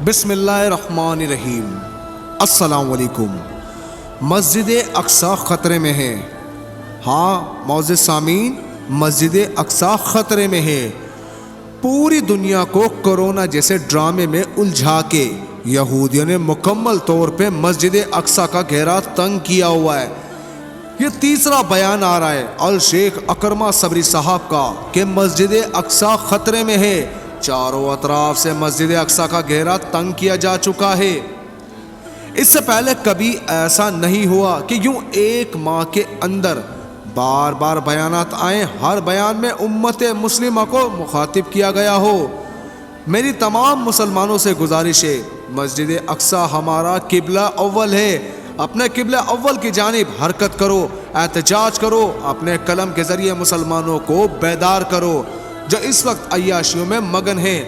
بسم اللہ الرحمن الرحیم۔ السلام علیکم۔ مسجد اقصی خطرے میں ہے۔ ہاں معزز سامعین، مسجد اقصی خطرے میں ہے۔ پوری دنیا کو کورونا جیسے ڈرامے میں الجھا کے یہودیوں نے مکمل طور پہ مسجد اقصی کا گھیرا تنگ کیا ہوا ہے۔ یہ تیسرا بیان آ رہا ہے الشیخ اکرمہ صبری صاحب کا کہ مسجد اقصی خطرے میں ہے۔ چاروں اطراف سے مسجد اقصی کا گھیرا تنگ کیا جا چکا ہے۔ اس سے پہلے کبھی ایسا نہیں ہوا کہ یوں ایک ماہ کے اندر بار بار بیانات آئیں، ہر بیان میں امت مسلمہ کو مخاطب کیا گیا ہو۔ میری تمام مسلمانوں سے گزارش ہے، مسجد اقصی ہمارا قبلہ اول ہے۔ اپنے قبلہ اول کی جانب حرکت کرو، احتجاج کرو، اپنے قلم کے ذریعے مسلمانوں کو بیدار کرو جو اس وقت عیاشیوں میں مگن ہیں۔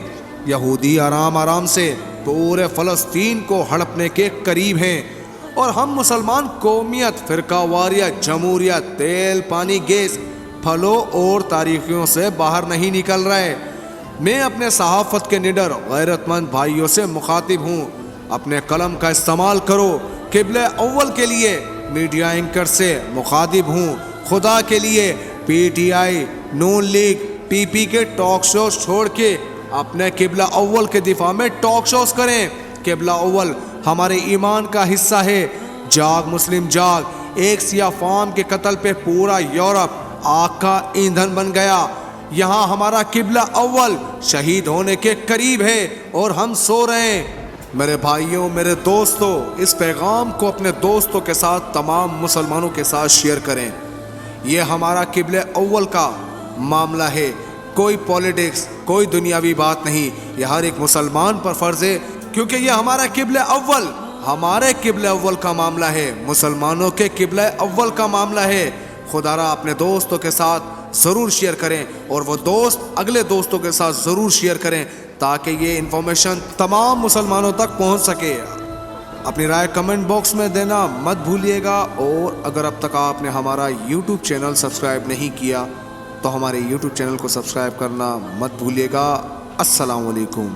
یہودی آرام آرام سے پورے فلسطین کو ہڑپنے کے قریب ہیں، اور ہم مسلمان قومیت، فرقہ واریت، جمہوریت، تیل پانی گیس، پھلوں اور تاریخیوں سے باہر نہیں نکل رہے۔ میں اپنے صحافت کے نڈر غیرت مند بھائیوں سے مخاطب ہوں، اپنے قلم کا استعمال کرو۔ قبلہ اول کے لیے میڈیا اینکر سے مخاطب ہوں، خدا کے لیے P T I, known league, پی پی کے ٹاک شوز چھوڑ کے اپنے قبلہ اول کے دفاع میں ٹاک شوز کریں۔ قبلہ اول ہمارے ایمان کا حصہ ہے۔ جاگ مسلم جاگ، ایک سیاہ فام کے قتل پہ پورا یورپ آگ کا ایندھن بن گیا۔ یہاں ہمارا قبلہ اول شہید ہونے کے قریب ہے اور ہم سو رہے ہیں۔ میرے بھائیوں، میرے دوستوں، اس پیغام کو اپنے دوستوں کے ساتھ، تمام مسلمانوں کے ساتھ شیئر کریں۔ یہ ہمارا قبلہ اول کا معاملہ ہے، کوئی پولیٹکس، کوئی دنیاوی بات نہیں۔ یہ ہر ایک مسلمان پر فرض ہے، کیونکہ یہ ہمارا قبلہ اول، ہمارے قبلہ اول کا معاملہ ہے، مسلمانوں کے قبلہ اول کا معاملہ ہے۔ خدا را اپنے دوستوں کے ساتھ ضرور شیئر کریں، اور وہ دوست اگلے دوستوں کے ساتھ ضرور شیئر کریں تاکہ یہ انفارمیشن تمام مسلمانوں تک پہنچ سکے۔ اپنی رائے کمنٹ باکس میں دینا مت بھولیے گا، اور اگر اب تک آپ نے ہمارا یوٹیوب چینل سبسکرائب نہیں کیا تو ہمارے یوٹیوب چینل کو سبسکرائب کرنا مت بھولیے گا۔ السلام علیکم۔